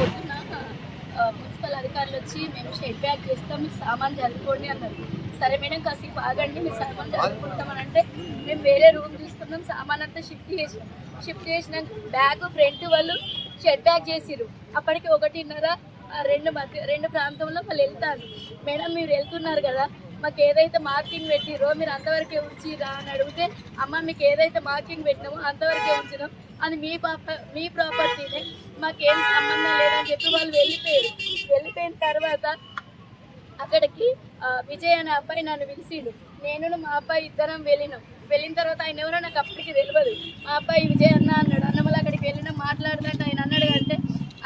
పొద్దున మున్సిపల్ అధికారులు వచ్చి మేము షెడ్ బ్యాగ్ చేస్తాం, మీరు సామాన్ చదువుకోండి అన్నారు. సరే మేడం కాసేపు ఆగండి, మీరు సామాన్ చదువుకుంటామని అంటే మేము వేరే రూమ్ చూసుకున్నాం. సామాన్ అంతా షిఫ్ట్ చేసినాక బ్యాగ్ ఫ్రంట్ వాళ్ళు షెడ్ బ్యాగ్ చేసిరు. అప్పటికి 1:30 రెండు ప్రాంతంలో వాళ్ళు వెళ్తారు. మేడం మీరు వెళ్తున్నారు కదా, మాకు ఏదైతే మార్కింగ్ పెట్టిరో మీరు అంతవరకే ఉంచిరా అని అడిగితే, అమ్మ మీకు ఏదైతే మార్కింగ్ పెట్టినామో అంతవరకే ఉంచినాం, అది మీ ప్రాపర్టీనే, మాకేం సంబంధం లేదని చెప్పి వాళ్ళు వెళ్ళిపోయిన తర్వాత అక్కడికి విజయ్ అనే అబ్బాయి నన్ను పిలిచిండు. నేను మా అబ్బాయి ఇద్దరం వెళ్ళిన తర్వాత ఆయన ఎవరో నాకు అప్పటికి తెలియదు. మా అబ్బాయి విజయ్ అన్న అన్నాడు. అన్నమల్ల అక్కడికి వెళ్ళినా మాట్లాడుతుంటే ఆయన అన్నాడు అంటే,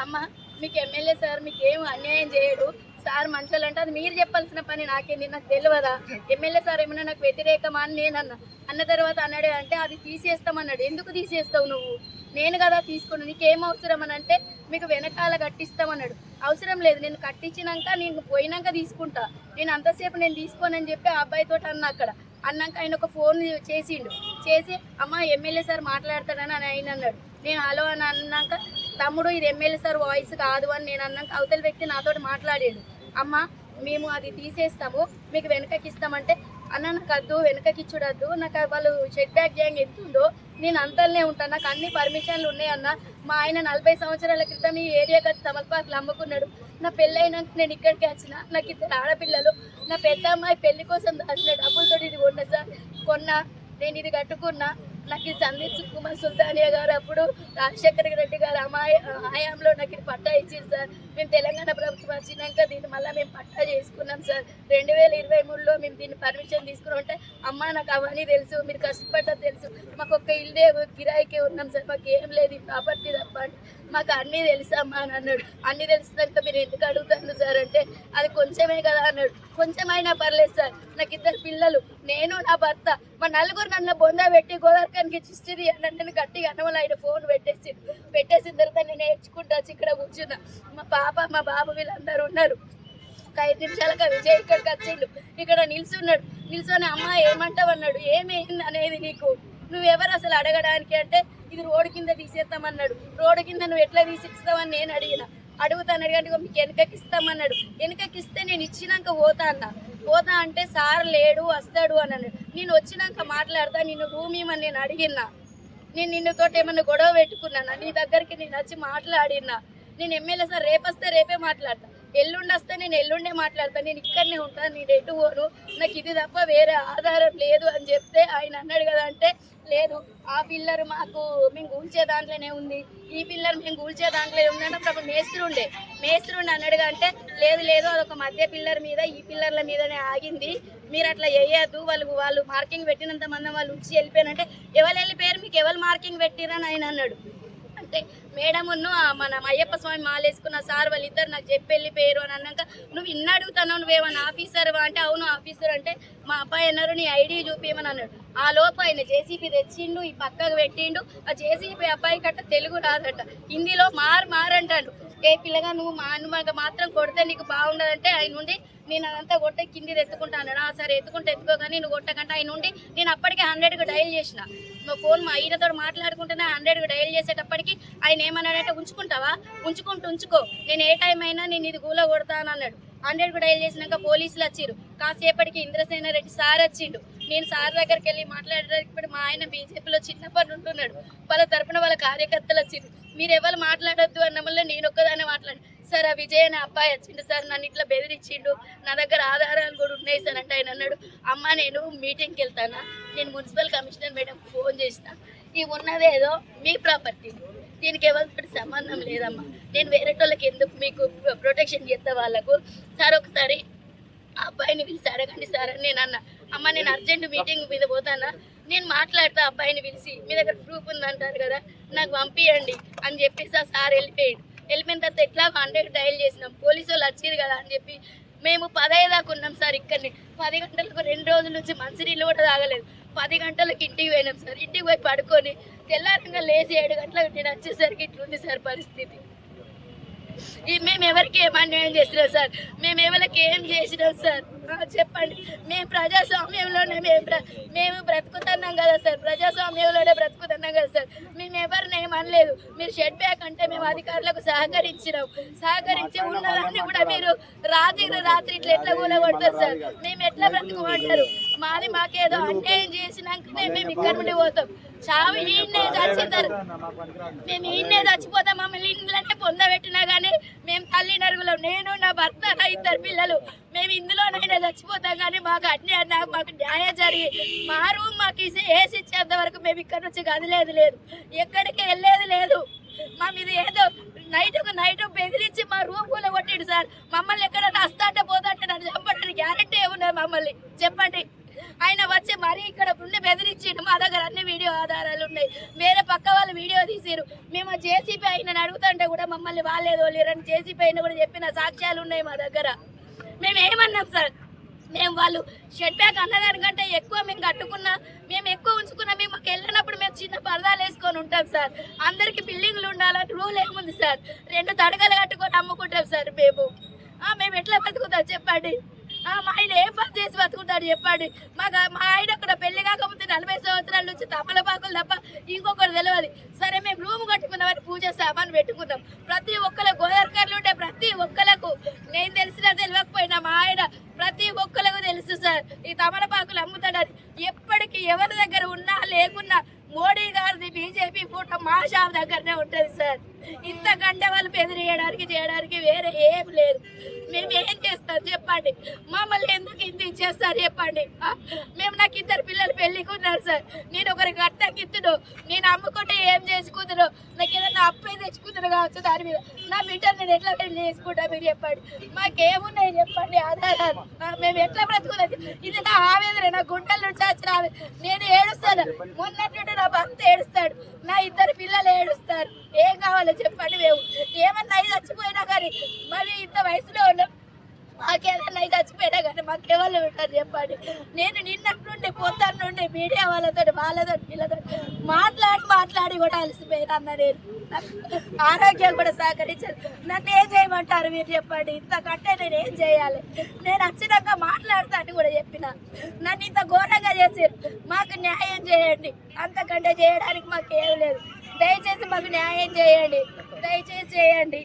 అమ్మ మీకు ఎమ్మెల్యే సార్ మీకు ఏం అన్యాయం చేయడు, సార్ మంచోళ్ళు అంటే అది మీరు చెప్పాల్సిన పని నాకేంది, నాకు తెలియదా, ఎమ్మెల్యే సార్ ఏమన్నా నాకు వ్యతిరేకమా అని నేను అన్న తర్వాత అన్నాడు అంటే అది తీసేస్తామన్నాడు. ఎందుకు తీసేస్తావు నువ్వు, నేను కదా తీసుకున్నాను, నీకేం అవసరం అని అంటే మీకు వెనకాల కట్టిస్తామన్నాడు. అవసరం లేదు, నేను కట్టించినాక నేను పోయినాక తీసుకుంటా, నేను అంతసేపు నేను తీసుకోనని చెప్పి ఆ అబ్బాయితో అన్నాక ఆయన ఒక ఫోన్ చేసి అమ్మ ఎమ్మెల్యే సార్ మాట్లాడతాడని ఆయన అన్నాడు. నేను హలో అని అన్నాక తమ్ముడు ఇది ఎమ్మెల్యే సార్ వాయిస్ కాదు అని నేను అన్నాక అవతల వ్యక్తి నాతో మాట్లాడాడు. అమ్మ మేము అది తీసేస్తాము, మీకు వెనకకి ఇస్తామంటే అన్న నాకు వద్దు, వెనకకి ఇచ్చుడద్దు, నాకు వాళ్ళు షెడ్ బ్యాక్ గ్యాంగ్ ఎంత ఉందో నేను అంతలోనే ఉంటాను, నాకు అన్ని పర్మిషన్లు ఉన్నాయన్న. మా ఆయన 40 సంవత్సరాల క్రితం ఈ ఏరియాకి వచ్చి తమలపాకులు అమ్ముకున్నాడు. నా పెళ్ళైనాక నేను ఇక్కడికి వచ్చిన, నాకు 2 ఆడపిల్లలు, నా పెద్ద అమ్మాయి పెళ్లి కోసం దాచిన డబ్బులతో ఇది కొన్నా నేను ఇది కట్టుకున్నా. నాకు ఇది సందీప్ కుమార్ సుల్తానియా గారు అప్పుడు రాజశేఖర రెడ్డి గారు హయాంలో నాకు ఇది పట్టా ఇచ్చింది సార్. మేము తెలంగాణ ప్రభుత్వం వచ్చినాక దీన్ని మళ్ళీ మేము పట్టా చేసుకున్నాం సార్. 2023లో మేము దీన్ని పర్మిషన్ తీసుకుని ఉంటే అమ్మ నాకు అవన్నీ తెలుసు, మీరు కష్టపడ్డది తెలుసు, మాకు ఒక్క ఇల్లు కిరాయికే ఉన్నాం సార్, మాకు ఏం లేదు ఈ ప్రాపర్టీ తప్ప అంటే మాకు అన్నీ తెలుసమ్మా అని అన్నాడు. అన్నీ తెలిసినాక మీరు ఎందుకు అడుగుతాను సార్ అంటే అది కొంచెమే కదా అన్నాడు. కొంచెమైనా పర్లేదు సార్, నాకు 2 పిల్లలు, నేను నా భర్త, మా నలుగురు నన్ను బొంద పెట్టి గోదావరికి చిస్టిది అంటే గట్టిగా అన్నవల్ల ఆయన ఫోన్ పెట్టేసిన తర్వాత నేను నేర్చుకుంటా వచ్చి ఇక్కడ కూర్చున్నా. మా పాప మా బాబు వీళ్ళందరూ ఉన్నారు. ఒక 5 నిమిషాలకు విజయ్ ఇక్కడికి వచ్చిండు, ఇక్కడ నిల్చొని అమ్మ ఏమంటావు అన్నాడు. ఏమైంది అనేది నీకు, నువ్వెవరు అసలు అడగడానికి అంటే ఇది రోడ్డు కింద తీసేస్తామన్నాడు. రోడ్డు కింద నువ్వు ఎట్లా తీసిస్తావని నేను అడుగుతాను అడిగంటే మీకు వెనకకి ఇస్తామన్నాడు. వెనకకి ఇస్తే నేను ఇచ్చినాక పోతా అంటే సార్ లేడు వస్తాడు అని అన్నాడు. నేను వచ్చినాక మాట్లాడతా, నిన్ను రూమ్ ఇవ్వమని నేను అడిగినా, నేను నిన్నుతో ఏమన్నా గొడవ పెట్టుకున్నానా, నీ దగ్గరికి నేను వచ్చి మాట్లాడినా, నేను ఎమ్మెల్యే సార్ రేపు వస్తే రేపే మాట్లాడతా, ఎల్లుండి వస్తే నేను ఎల్లుండే మాట్లాడతాను, నేను ఇక్కడనే ఉంటాను, నేను ఎటు పోను, నాకు ఇది తప్ప వేరే ఆధారం లేదు అని చెప్తే ఆయన అన్నాడు కదా అంటే లేదు ఆ పిల్లర్ మాకు మేము కూల్చే దాంట్లోనే ఉంది, ఈ పిల్లర్ మేము కూల్చే దాంట్లో ఉందంటే అప్పుడు మేస్త్రి అన్నాడుగా అంటే లేదు అదొక మధ్య పిల్లర్ మీద ఈ పిల్లర్ల మీదనే ఆగింది, మీరు అట్లా వేయద్దు, వాళ్ళు మార్కింగ్ పెట్టినంత మంది వాళ్ళు ఉంచి వెళ్ళిపోయారంటే ఎవరు వెళ్ళిపోయారు, మీకు ఎవరు మార్కింగ్ పెట్టిరని ఆయన అన్నాడు. అంటే మేడమును మన అయ్యప్ప స్వామి మాలేసుకున్న సార్ వాళ్ళిద్దరు నాకు చెప్పి వెళ్ళిపోయారు అని అన్నాక నువ్వు ఇన్ని అడుగుతున్నావు, నువ్వేమన్నా ఆఫీసర్ అంటే అవును ఆఫీసర్ అంటే మా అబ్బాయి అన్నారు నీ ఐడి చూపించమని అన్నాడు. ఆ లోపు ఆయన జేసీపీ తెచ్చిండు, ఈ పక్కకు పెట్టిండు. ఆ జేసీపీ అబ్బాయి కట్ట తెలుగు రాదట, హిందీలో మారంటాడు. ఏ పిల్లగా నువ్వు మాత్రం కొడితే నీకు బాగుండదంటే ఆయన నుండి నేను అదంతా కొట్టే కింది ఎత్తుకుంటాను. సరే ఎత్తుకోగానే నువ్వు కొట్టకంటే ఆయన నుండి నేను అప్పటికే 100కు డయల్ చేసిన, మా ఫోన్ మా ఈయనతో మాట్లాడుకుంటేనే 100కు డయల్ చేసేటప్పటికి ఆయన ఏమన్నాడంటే ఉంచుకో, నేను ఏ టైం అయినా నేను ఇది గూల కొడతాను అన్నాడు. 100కు డయల్ చేసినాక పోలీసులు వచ్చిరు. కాసేపటికి ఇంద్రసేన రెడ్డి సార్ వచ్చిండు. నేను సార్ దగ్గరికి వెళ్ళి మాట్లాడడానికి ఇప్పుడు మా ఆయన బీజేపీలో చిన్నప్పటి ఉంటున్నాడు, వాళ్ళ తరపున వాళ్ళ కార్యకర్తలు వచ్చిండు. మీరు ఎవరు మాట్లాడొద్దు అన్న వల్ల నేను ఒక్కదాన్ని మాట్లాడు. సార్ ఆ విజయ్ అనే అబ్బాయి వచ్చిండు సార్, నన్ను ఇట్లా బెదిరించిండు, నా దగ్గర ఆధారాలు కూడా ఉన్నాయి సార్ అంటే ఆయన అన్నాడు అమ్మ నేను మీటింగ్కి వెళ్తానా, నేను మున్సిపల్ కమిషనర్ మేడం ఫోన్ చేసిన, ఇవి ఉన్నదేదో మీ ప్రాపర్టీ, దీనికి ఎవరితో సంబంధం లేదమ్మా, నేను వేరే వాళ్ళకి ఎందుకు మీకు ప్రొటెక్షన్ చేస్తా వాళ్ళకు, సార్ ఒకసారి ఆ అబ్బాయిని పిలిచి అడగండి సార్ అని నేను అన్నా. అమ్మ నేను అర్జెంట్ మీటింగ్ మీద పోతానా, నేను మాట్లాడతా అబ్బాయిని పిలిచి, మీ దగ్గర ప్రూఫ్ ఉందంటారు కదా నాకు పంపించండి అని చెప్పేసి ఆ సార్ వెళ్ళిపోయిన తర్వాత ఎట్లా 100కు డయల్ చేసినాం, పోలీసు వాళ్ళు వచ్చారు కదా అని చెప్పి మేము 15 దాకా ఉన్నాం సార్. ఇక్కడనే 10 గంటలకు 2 రోజుల నుంచి మంచినీళ్ళు కూడా తాగలేదు. 10 గంటలకు ఇంటికి పోయినాం సార్. ఇంటికి పోయి పడుకొని తెల్లారంగా లేచి 7 గంటలకు నేను వచ్చేసరికి ఇట్లుంది సార్ పరిస్థితి. మేము ఎవరికి ఏం అన్యాయం చేసినాం సార్? మేము ఎవరికి ఏం చేసినాం సార్? చెప్పండి. మేము ప్రజాస్వామ్యంలోనే మేము బ్రతుకుతున్నాం కదా సార్, ప్రజాస్వామ్యంలోనే బ్రతుకుతున్నాం కదా సార్. మేము ఎవరిని ఏం అనలేదు. మీరు షెడ్ బ్యాక్ అంటే మేము అధికారులకు సహకరించి ఉన్నదాన్ని కూడా మీరు రాత్రి ఇట్లా ఎట్లా కూలగొడతారు సార్? మేము ఎట్లా బ్రతుకుమంటారు? మాకేదో అన్యాయం చేసినాకనే మేము ఇక్కడ నుండి పోతాం. చావు ఈయన్నే చచ్చిపోతారు, మేము ఈయన్నే చచ్చిపోతాం. మమ్మల్ని ఇంట్లోనే పొందబెట్టినా కానీ మేము తల్లి నరుగులం, నేను నా భర్త నా 2 పిల్లలు, మేము ఇందులోనైనా చచ్చిపోతాం. కానీ మాకు మాకు న్యాయం జరిగి మా రూమ్ మాకు వేసి ఇచ్చేంత వరకు మేము ఇక్కడ నుంచి కదిలేదు లేదు, ఎక్కడికి వెళ్ళేది లేదు. మా మీద ఏదో నైట్ బెదిరించి మా రూమ్ కూడా కొట్టిడు సార్. మమ్మల్ని ఎక్కడైనా వస్తాంటే పోతాంటే నన్ను చంపడానికి గ్యారెంటీ ఏమున్నది? మమ్మల్ని చెప్పండి. ఆయన వచ్చి మరీ ఇక్కడ ఉండి బెదిరించిండు. మా దగ్గర అన్ని వీడియో ఆధారాలు ఉన్నాయి, వేరే పక్క వాళ్ళు వీడియో తీసిరు. మేము జేసీపీ అయిన అడుగుతుంటే కూడా మమ్మల్ని వాళ్ళేదో లేరని జేసీపీ అయిన కూడా చెప్పిన సాక్ష్యాలు ఉన్నాయి మా దగ్గర. మేము ఏమన్నాం సార్? మేము వాళ్ళు షెడ్ బ్యాక్ అన్నదానికంటే ఎక్కువ మేము కట్టుకున్నా, మేము ఎక్కువ ఉంచుకున్నా. మేము మాకు వెళ్ళినప్పుడు మేము చిన్న పరదాలు వేసుకొని ఉంటాం సార్. అందరికి బిల్డింగ్లు ఉండాలని రూల్ ఏముంది సార్? 2 తడకలు కట్టుకొని అమ్ముకుంటాం సార్ మేము ఎట్లా బతుకుతాం చెప్పండి? మా ఆయన ఏం పని చేసి బతుకుంటాడు చెప్పండి? మా ఆయన అక్కడ పెళ్లి కాకపోతే 40 సంవత్సరాల నుంచి తమలపాకులు తప్ప ఇంకొకటి తెలియదు. సరే మేము రూమ్ కట్టుకున్నామని పూజ సామాన్ పెట్టుకుందాం. ప్రతి ఒక్కరు గోదావరికారులు ఉంటే ప్రతి ఒక్కలకు, నేను తెలిసినా తెలియకపోయినా మా ఆయన ప్రతి ఒక్కరికి తెలుసు సార్ ఈ తమలపాకులు అమ్ముతాడని. ఎప్పటికీ ఎవరి దగ్గర ఉన్నా లేకున్నా మోడీ గారిది బీజేపీ ఫోటో మా షాప్ దగ్గరనే ఉంటుంది సార్. ఇంతకంటే వాళ్ళు చేయడానికి వేరే ఏం లేదు. మేము ఏం చేస్తాం చెప్పండి? మమ్మల్ని ఎందుకు ఇంత ఇచ్చేస్తారు చెప్పండి? నాకు 2 పిల్లలు పెళ్ళికి ఉన్నారు సార్. నేను ఒకరికి అట్టకిత్తుడు, నేను అమ్ముకుంటే ఏం చేసుకుంటున్నావు? నాకు ఏదైనా అప్పే తెచ్చుకుంటున్నా కావచ్చు దాని మీద. నా బిడ్డలు నేను ఎట్లా పెళ్లి చేసుకుంటా మీరు చెప్పండి? మాకేమున్నాయి చెప్పండి ఆధారాలు? మేము ఎట్లా బ్రతుకున్నది? ఇది నా ఆవేదన, నా గుండెల నుంచి వచ్చిన ఆవేదన. నేను ఏడుస్తాను, మొన్నట్టు నా భర్త ఏడుస్తాడు, నా 2 పిల్లలు ఏడుస్తారు. ఏం కావాలో చెప్పండి? మేము ఏమన్నా చచ్చిపోయినా కానీ మరి ఇంత వయసులో ఉన్నాం, మాకేదన్నా చచ్చిపోయినా కానీ మాకెవరు ఉంటారు చెప్పండి? నేను నిన్నటి నుండి పొద్దున్న నుండి మీడియా వాళ్ళతో వీళ్ళతో మాట్లాడి కూడా అలసిపోయినా అన్న. నేను ఆరోగ్యం కూడా సహకరించారు. నన్ను ఏం చేయమంటారు మీరు చెప్పండి? ఇంతకంటే నేను ఏం చేయాలి? నేను వచ్చినాక మాట్లాడతాను కూడా చెప్పిన. నన్ను ఇంత ఘోరంగా చేసారు. మాకు న్యాయం చేయండి, అంతకంటే చేయడానికి మాకు ఏం లేదు. దయచేసి మాకు న్యాయం చేయండి, దయచేసి చేయండి.